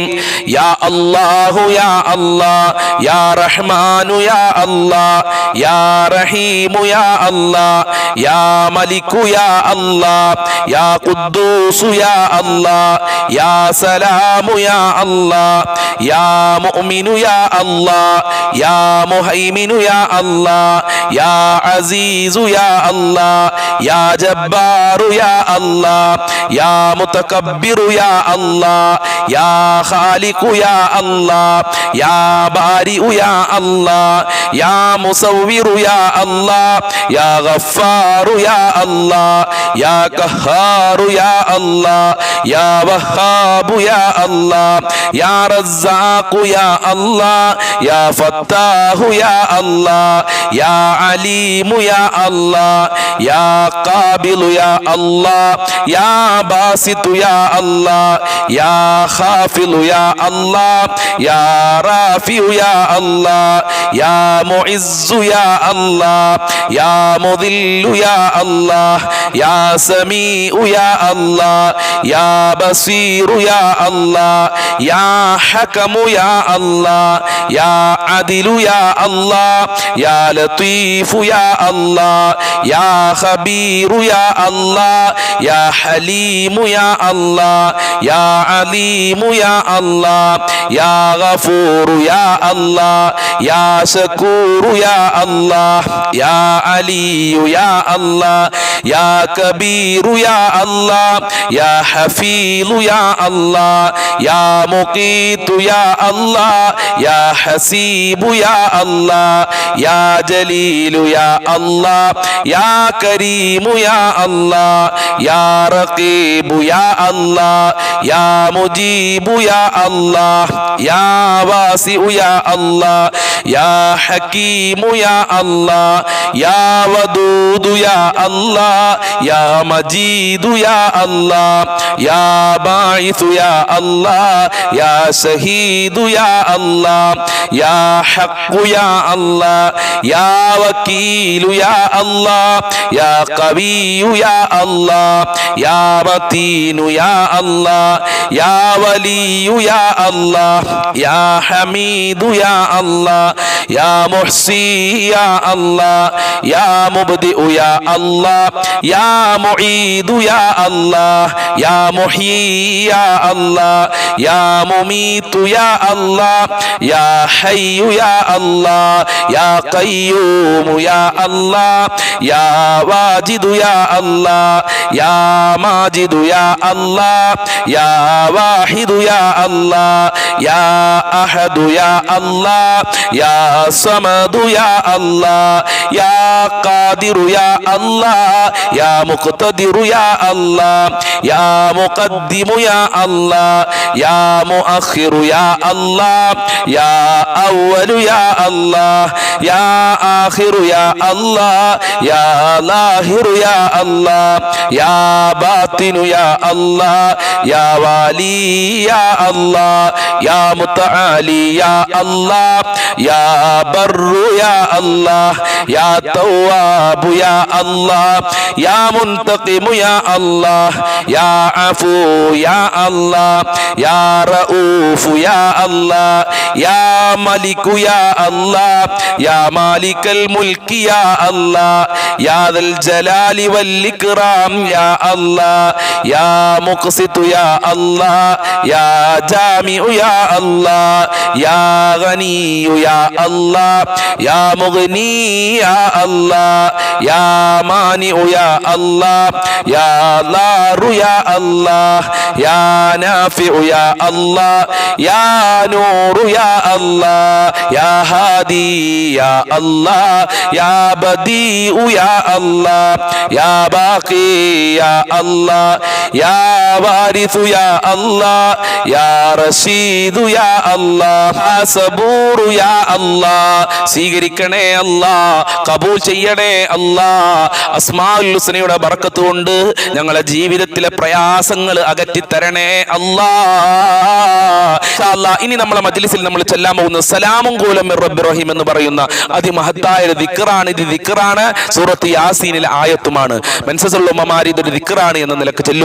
യാ അല്ലാഹു യാ അല്ലാഹ് യാ റഹ്മാനു യാ അല്ലാഹ് യാ റഹീമു യാ അല്ലാഹ് യാ മലികു യാ അല്ലാഹ് യാ ഖുദ്ദൂസു യാ അല്ലാഹ് യാ സലാമു യാ അല്ലാഹ് യാ മുഅ്മിനു യാ അല്ലാഹ് യാ മുഹൈമിനു യാ അല്ലാഹ് യാ അസീസു യാ അല്ലാഹ് യാ ജബ്ബാറു യാ അല്ലാഹ് യാ മുതകബ്ബിറു യാ അല്ലാഹ് യാ ഖാലിഖു യാ അല്ലാഹ് യാ ബാരിഉ യാ അല്ലാഹ് യാ മുസവ്വിറു യാ അല്ലാഹ് യാ ഗഫാറു യാ അല്ലാഹ് യാ ഖഹാറു യാ അല്ലാഹ് യാ വഹാബു യാ അല്ലാഹ് യാ റസ്സാഖു യാ അല്ലാഹ് യാ ഫത്താഹു യാ അല്ലാഹ് യാ അലീമു യാ അല്ലാഹ് യാ ഖാബിലു യാ അല്ലാഹ് യാ ബാസിതു യാ അല്ലാഹ് യാ ഖാഫിലു യാ അല്ലാഹ് യാ റാഫിഉ യാ അല്ലാഹ് യാ മുഇസ്സു യാ അല്ലാഹ് യാ മുദില്ലു യാ അല്ലാഹ് യാ സമീഉ യാ അല്ലാഹ് യാ ബസീറു യാ അല്ലാഹ് യാ ഹകമു യാ അല്ലാഹ് യാ അദിലു യാ അല്ലാഹ് യാ ലതീഫു യാ അല്ലാഹ് യാ ഖബീറു യാ അല്ലാഹ് യാ ഹലീമു യാ അല്ലാഹ് യാ അലീമു യാ അല്ലാഹ് യാ ഗഫൂറു യാ അല്ലാഹ് യാ ശകൂറു യാ അല്ലാഹ് യാ അലിയു യാ അല്ലാഹ് യാ കബീറു യാ അല്ലാഹ് യാ ഹഫീലു യാ അല്ലാഹ് യാ മുഖീതു യാ അല്ലാഹ് യാ ഹസീബു യാ അല്ലാഹ് യാ ജലീലു യാ അല്ലാഹ് യാ കരീമു യാ അല്ലാഹ് യാ റഖീബു യാ അല്ലാഹ് യാ മുജീബു യാ അല്ലാഹ് യാ വാസിഉ യാ അല്ലാഹ് യാ ഹകീമു യാ അല്ലാഹ് യാ വദൂദു യാ അല്ലാഹ് യാ മജീദു യാ അല്ലാഹ് യാ ബാഇസു യാ അല്ലാഹ് യാ ശഹീദു യാ അല്ലാഹ് യാ ഹഖ്ഖു യാ അല്ലാഹ് യാ വകീലു യാ അല്ലാഹ് യാ ഖവിയ്യു യാ അല്ലാഹ് യാ മതീനു യാ അല്ലാഹ് യാ വലിയ്യു യാ അല്ലാഹ് യാ ഹമീദു യാ അല്ലാഹ് യാ മുഹ്സി യാ അല്ലാഹ് യാ മുബ്ദിഉ യാ അല്ലാഹ് യാ മുഈദു യാ അല്ലാഹ് യാ മുഹ്യി യാ അല്ലാഹ് യാ മുമീതു യാ അല്ലാഹ് യാ ഹയ്യു യാ അല്ലാഹ് യാ ഖയ്യൂമു യാ അല്ലാഹ് യാ വാജിദു യാ അല്ലാഹ് യാ മാജിദു യാ അല്ലാഹ് യാ വാഹിദു യാ അല്ലാഹ് യാ അഹദു യാ അല്ലാഹ് യാ സമദു യാ അല്ലാഹ് യാ ഖാദിറു യാ അല്ലാഹ് യാ മുഖ്തദിറു യാ അല്ലാഹ് യാ മുഖദ്ദിമു യാ അല്ലാഹ് യാ മുഅഖിറു യാ അല്ലാഹ് യാ അവ്വലു യാ അല്ലാഹ് യാ ആഖിറു യാ അല്ലാഹ് യാ ലാഹിറു യാ അല്ലാഹ് യാ ബാത്തിനു യാ അല്ലാഹ് യാ വാലി യാ അല്ലാഹ് യാ മുതആലി യാ അല്ലാഹ് യാ ബർറു യാ അല്ലാഹ് യാ തവ്വാബു യാ അല്ലാഹ് യാ മുൻതഖിമു യാ അല്ലാഹ് യാ അഫൂ യാ അല്ലാഹ് യാ റഊഫു യാ അല്ലാഹ് യാ മലികു യാ അല്ലാഹ് യാ മാലികൽ മുൽക്കി യാ അല്ലാഹ് യാ ദൽ ജലാലി വൽ ഇക്റാം യാ അല്ലാഹ് യാ മുഖ്സിതു യാ അല്ലാഹ് യാ ജാമിഉ യാ അല്ലാഹ് യാ ഗനിയു യാ അല്ലാഹ് യാ മുഗ്നി യാ അല്ലാഹ് യാ മാനിഉ യാ അല്ലാഹ് യാ ലാറു യാ അല്ലാഹ് യാ നാഫിഉ യാ അല്ലാഹ് യാ നൂറു യാ അല്ലാഹ് യാ ഹാദി യാ അല്ലാഹ് യാ ബദീഉ യാ അല്ലാഹ് യാ ബാഖി യാ അല്ലാഹ് യാ വാരിസു യാ അല്ലാഹ് യാ റഷീദു യാ അല്ലാഹ് യാ സബൂറു യാ അല്ലാഹ് സ്വീകരിക്കണേ അല്ലാഹ്, കബൂൽ ചെയ്യണേ അല്ലാഹ്. അസ്മാഉൽ ഹുസ്നയുടെ ബർക്കത്ത് കൊണ്ട് ഞങ്ങളുടെ ജീവിതത്തിലെ പ്രയാസങ്ങൾ അകറ്റി തരണേ അല്ലാഹ്. ഇൻഷാ അല്ലാഹ് ഇനി നമ്മളെ മജ്ലിസിൽ നമ്മൾ ചെല്ലാൻ പോകുന്ന സലാമുൻ ഖൗലൻ മിർ റബ്ബിർ റഹീം എന്ന് പറയുന്ന അതിമഹത്തായ ഒരു ദിക്റാണ്. ഇത് ദിക്റാണ്, സൂറത്ത് യാസീനിലെ ആയത്തുമാണ്. മെൻസസുൽ ഉമ്മമാർ ഇതൊരു ദിക്റാണ് എന്ന നിലക്ക് ചെല്ലുക.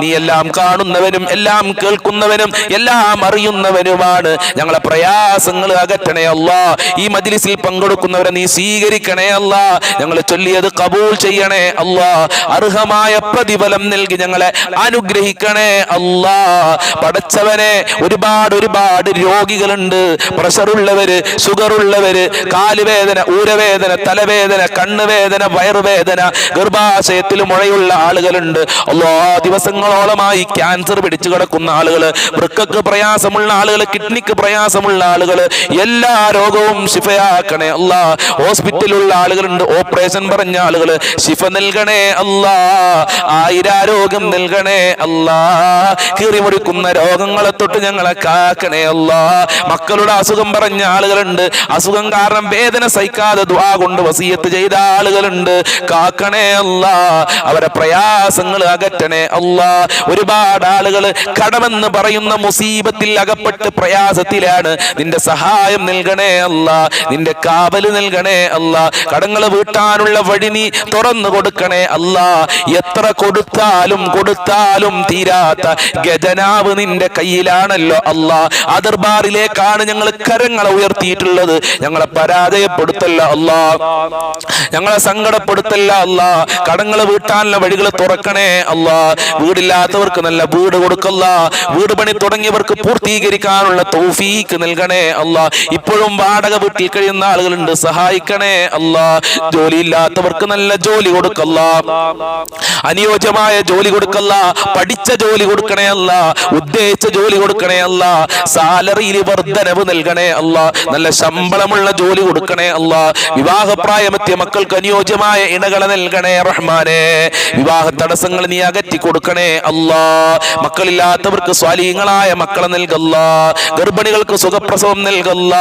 നീ എല്ലാം കാണുന്നവനും എല്ലാം കേൾക്കുന്നവനും എല്ലാം അറിയുന്നവനുമാണ്. ഞങ്ങളെ പ്രയാസങ്ങൾ അകറ്റണേ അല്ലാ. ഈ മജ്ലിസിൽ പങ്കെടുക്കുന്നവരെ നീ സ്വീകരിക്കണേ അല്ലാ. ഞങ്ങൾ ചൊല്ലിയത് കബൂൽ ചെയ്യണേ അല്ലാ. അർഹമായ പ്രതിഫലം നൽകി ഞങ്ങളെ അനുഗ്രഹിക്കണേ അല്ലാ. പടച്ചവനെ, ഒരുപാട് രോഗികളുണ്ട്. പ്രഷറുള്ളവര്, ഷുഗറുള്ളവര്, കാലുവേദന, ഊരവേദന, തലവേദന, കണ്ണുവേദന, വയറുവേദന, ഗർഭാശയത്തിൽ മുഴയുള്ള ആളുകളുണ്ട്. അല്ലാ, ദിവസങ്ങളോളമായി ക്യാൻസർ പിടിച്ചു കിടക്കുന്ന ആളുകള്, വൃക്കക്ക് പ്രയാസമുള്ള ആളുകള്, കിഡ്നിക്ക് പ്രയാസമുള്ള ആളുകള്, എല്ലാ രോഗവും ശിഫയാക്കണേ അല്ലാ. ഹോസ്പിറ്റലിലുള്ള ആളുകളുണ്ട്, ഓപ്പറേഷൻ പറഞ്ഞ ആളുകള്, ശിഫ നൽകണേ അല്ലാ. ആയിരാരോഗ്യം നൽകണേ അല്ലാ. കീറിമുറിക്കുന്ന രോഗങ്ങളെ തൊട്ട് ഞങ്ങളെ കാക്കണേ അല്ലാ. മക്കളുടെ അസുഖം പറഞ്ഞ ആളുകളുണ്ട്, അസുഖം കാരണം വേദന സഹിക്കാതെ ദുആ കൊണ്ട് വസിയത്ത് ചെയ്ത ആളുകളുണ്ട്. കാക്കണേ അല്ലാ. അവരെ പ്രയാസങ്ങൾ അകറ്റണേ അല്ലാ. ഒരുപാട് ആളുകൾ കടമെന്ന് പറയുന്ന മുസീബത്തിൽ അകപ്പെട്ട് പ്രയാസത്തിലാണ്. നിന്റെ സഹായം നൽകണേ അല്ലാ. നിന്റെ കാവല് നൽകണേ അല്ലാ. കടങ്ങൾ വീട്ടാനുള്ള വഴി നീ തുറന്നു കൊടുക്കണേ അല്ലാ. എത്ര കൊടുത്താലും തീരാത്ത ഖജനാവ് നിന്റെ കയ്യിലാണല്ലോ അല്ലാ. ദർബാറിലേക്കാണ് ഞങ്ങൾ കരങ്ങളെ ഉയർത്തിയിട്ടുള്ളത്. ഞങ്ങളെ പരാജയപ്പെടുത്തല്ല അല്ലാ, ഞങ്ങളെ സങ്കടപ്പെടുത്തല്ല അല്ലാ. കടങ്ങൾ വീട്ടാനുള്ള വഴികൾ തുറക്കണേ അല്ലാ. വീടില്ലാത്തവർക്ക് നല്ല വീട് കൊടുക്കല്ല. വീട് പണി തുടങ്ങിയവർക്ക് പൂർത്തീകരിക്കാനുള്ള തൗഫീക്ക് നൽകണേ അല്ലാ. ഇപ്പോഴും വാടക വീട്ടിൽ കഴിയുന്ന ആളുകളുണ്ട്, സഹായിക്കണേ അല്ലാ. ജോലിയില്ലാത്തവർക്ക് നല്ല ജോലി കൊടുക്കല്ല, അനുയോജ്യമായ ജോലി കൊടുക്കല്ല. പഠിച്ച ജോലി കൊടുക്കണേ അല്ല, ഉദ്ദേശിച്ച ജോലി കൊടുക്കണേ അല്ല. സാലറിയിൽ വർധനവ് നൽകണേ അല്ല, നല്ല ശമ്പളമുള്ള ജോലി കൊടുക്കണേ അല്ല. വിവാഹപ്രായമെത്തിയ മക്കൾക്ക് അനുയോജ്യമായ ഇണകളെ നൽകണേ റഹ്മാനെ. വിവാഹ തടസ്സങ്ങൾ നീ അകറ്റി കൊടുക്കണേ അല്ലാ. മക്കളില്ലാത്തവർക്ക് സ്വാലിഹീങ്ങളായ മക്കളെ നൽകല്ല. ഗർഭിണികൾക്ക് സുഖപ്രസവം നൽകല്ല.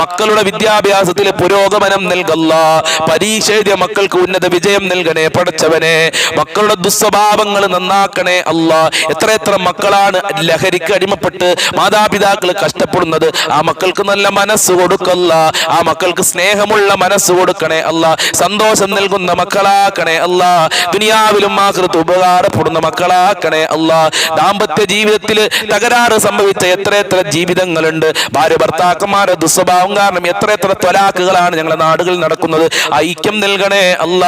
മക്കളുടെ വിദ്യാഭ്യാസത്തിൽ പുരോഗമനം നൽകല്ല. പരീക്ഷ എഴുതിയ മക്കൾക്ക് ഉന്നത വിജയം നൽകണേ പടച്ചവനെ. മക്കളുടെ ദുസ്വഭാവങ്ങൾ നന്നാക്കണേ അല്ലാ. എത്ര മക്കളാണ് ലഹരിക്ക് അടിമപ്പെട്ട് മാതാപിതാക്കൾ കഷ്ടപ്പെടുന്നത്. ആ മക്കൾക്ക് നല്ല മനസ്സ് കൊടുക്കല്ല. ആ മക്കൾക്ക് സ്നേഹമുള്ള മനസ്സ് കൊടുക്കണേ അല്ല. സന്തോഷം നൽകുന്ന മക്കളാക്കണേ അല്ല. ദുനിയാവിലും ആഖിറത്ത് ഉപകാരപ്പെടുന്ന മക്കളാക്കണേ അല്ല. ദാമ്പത്യ ജീവിതത്തിൽ തകരാറ് സംഭവിച്ച എത്ര ജീവിതങ്ങളുണ്ട്. ഭാര്യ ഭർത്താക്കന്മാരുടെ ദുസ്വഭാവം കാരണം എത്ര ത്വലാഖുകളാണ് ഞങ്ങളുടെ നാടുകളിൽ നടക്കുന്നത്. ഐക്യം നൽകണേ അല്ല.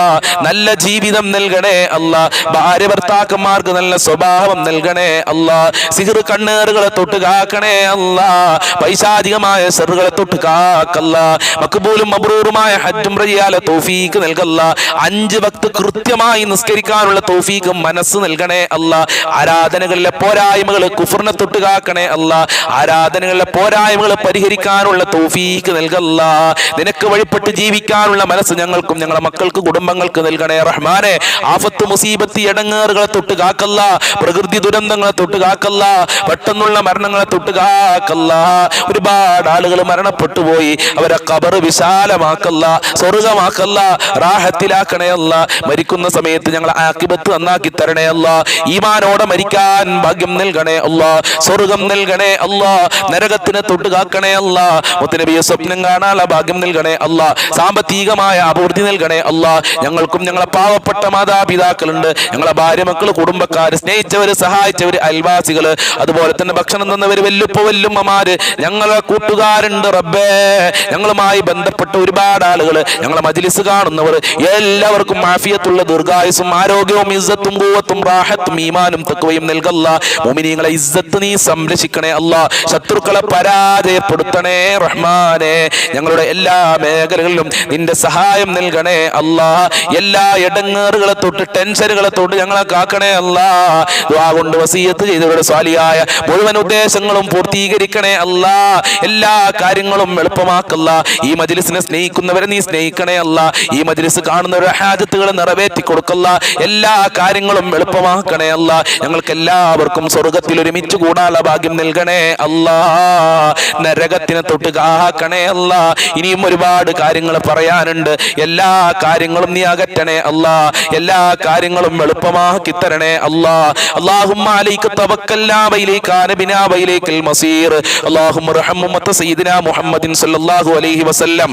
നല്ല ജീവിതം നൽകണേ അല്ല. ഭാര്യ ഭർത്താക്കന്മാർക്ക് നല്ല സ്വഭാവം നൽകണേ അല്ല. സിഹർ കണ്ണേറുകളെ തൊട്ട് കാക്കണേ അല്ല. പൈശാചികമായ സെറുകളെ തൊട്ട് കാക്കല്ല. മഖ്ബൂലും മബ്റൂറുമായ ഹജ്ജും റജിയാലെ തൗഫീക്ക് നൽകല്ല. 5 വക്ത് കൃത്യമായി നിസ്കരിക്കാനുള്ള തൗഫീക്ക് മനസ്സ് നൽകണേ അല്ല. ആരാധനകളിലെ പോരായ്മകൾ കുഫറിനെ തൊട്ട് കാക്കണേ അല്ല. ആരാധനകളിലെ പോരായ്മകൾ പരിഹരിക്കാനുള്ള തൗഫീക്ക് നൽകല്ല. നിനക്ക് വഴിപ്പെട്ട് ജീവിക്കാനുള്ള മനസ്സ് ഞങ്ങൾക്കും ഞങ്ങളുടെ മക്കൾക്ക് കുടുംബങ്ങൾക്ക് നൽകണേ റഹ്മാനെ. ആഫത്ത് മുസീബത്ത് ഇടങ്ങേറുകളെ തൊട്ട് കാക്കല്ല. പ്രകൃതി ദുരന്തങ്ങളെ തൊട്ട് കാക്കല്ല. പെട്ടെന്നുള്ള മരണങ്ങളെ തൊട്ട് കാക്കല്ല. ഒരുപാട് ആളുകൾ മരണപ്പെട്ടു പോയി. അവരെ ഖബർ വിശാലമാക്കല്ല, സ്വർഗമാക്കല്ല, റാഹത്തിലാക്കണേ അല്ല. മരിക്കുന്ന സമയത്ത് ഞങ്ങളെ ആഖിബത്ത് നന്നാക്കി തരണേ അല്ല. ഈമാനോടെ മരിക്കാൻ ഭാഗ്യം നൽകണേ അല്ല. സ്വർഗം നൽകണേ അല്ല. നരകത്തിനെ തൊട്ട് കാക്കണേ അല്ല. മുത്തുനബിയെ സ്വപ്നം കാണാനുള്ള ഭാഗ്യം നൽകണേ അല്ല. സാമ്പത്തികമായ അഭിവൃദ്ധി നൽകണേ അല്ല. ഞങ്ങൾക്കും ഞങ്ങളെ പാവപ്പെട്ട മാതാപിതാക്കളുണ്ട്, ഞങ്ങളെ ഭാര്യ മക്കൾ, കുടുംബക്കാര്, സ്നേഹിച്ചവര്, സഹായിച്ചവര്, അയൽവാസികള്, അതുപോലെ തന്നെ ഭക്ഷണം തന്നവര്, വല്ലുമ്മമാര്, ഞങ്ങളെ കൂട്ടുകാരുണ്ട് റബ്ബേ. ഞങ്ങളുമായി ബന്ധപ്പെട്ട ഒരുപാട് ആളുകൾ, ഞങ്ങളെ മജ്ലിസ് കാണുന്നവർ എല്ലാവർക്കും ആഫിയത്തുള്ള ദീർഘായുസ്സും ആരോഗ്യവും ഇസ്സത്തും ഖുവത്തും റാഹത്തും ഈമാനും തഖ്വയും നൽകല്ല. മുഅ്മിനീങ്ങളെ ഇസ്സത്ത് നീ സംരക്ഷിക്കണേ അല്ലാ. ശത്രുക്കളെ പരാജയപ്പെടുത്തണേ റഹ്മാനെ. ഞങ്ങളുടെ എല്ലാ മേഖലകളിലും നിന്റെ സഹായം നൽകണേ അല്ലാ. എല്ലാ ഇടങ്ങേറുകളെ തൊട്ട് ടെൻഷനുകളെ തൊട്ട് ഞങ്ങളെ കാക്കണേ അല്ലാ. ദുആ കൊണ്ട് വസിയത്ത് ചെയ്തവരുടെ സ്വാലിഹായ മുഴുവൻ ഉദ്ദേശങ്ങളും പൂർത്തീകരിക്കണേ അല്ലാ. എല്ലാ കാര്യങ്ങളും എളുപ്പമാക്കല്ല. ഈ മജ്ലിസിനെ സ്നേഹിക്കുന്നവരെ നീ സ്നേഹിക്കണേ അല്ല. ഈ മജ്ലിസ് കാണുന്നവരുടെ ഹാജത്തുകൾ നിറവേറ്റി കൊടുക്കല്ല. എല്ലാ കാര്യങ്ങളും എളുപ്പമാക്കണേ അല്ല. ഞങ്ങൾക്ക് എല്ലാവർക്കും സ്വർഗത്തിൽ ഒരുമിച്ച് കൂടാനുള്ള ഭാഗ്യം നൽകണേ അല്ലാ. നരകത്തിനെ തൊട്ട് കാക്കണേ അല്ല. ഇനിയും ഒരുപാട് കാര്യങ്ങൾ പറയാനുണ്ട്. എല്ലാ കാര്യങ്ങളും നീ അകറ്റണേ അല്ല. എല്ലാ കാര്യങ്ങളും കാര്യങ്ങളും എളുപ്പമാക്കി തരണേ അല്ലാ. അല്ലാഹുമ്മ അലൈക തവക്കൽനാ വഇലൈക നബിനാ വഇലൈക്കൽ മസീർ. അല്ലാഹുമ്മ റഹം ഉമ്മത സയ്യിദിനാ മുഹമ്മദിൻ സല്ലല്ലാഹു അലൈഹി വസല്ലം.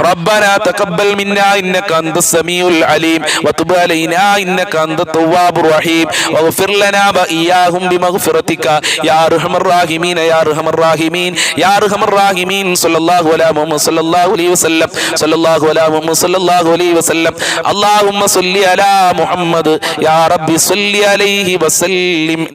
റബ്ബനാ തഖബ്ബൽ മിന്നാ ഇന്നക അൻതസ് സമീഉൽ അലീം വതുബ് അലൈനാ ഇന്നക അൻതത് തവ്വാബുർ റഹീം വഗ്ഫിർ ലനാ വഇയ്യാഹും ബിമഗ്ഫിറതിക യാ അർഹമർ റഹീമീൻ യാ അർഹമർ റഹീമീൻ യാ അർഹമർ റഹീമീൻ. സല്ലല്ലാഹു അലാ മുഹമ്മദ് സല്ലല്ലാഹു അലൈഹി വസല്ലം. സല്ലല്ലാഹു അലാ മുഹമ്മദ് സല്ലല്ലാഹു അലൈഹി വസല്ലം. അല്ലാഹുമ്മ സ്വല്ലി അലാ മുഹമ്മദ് യാ റബ്ബി സ്വല്ലി അലൈഹി വസല്ലിം.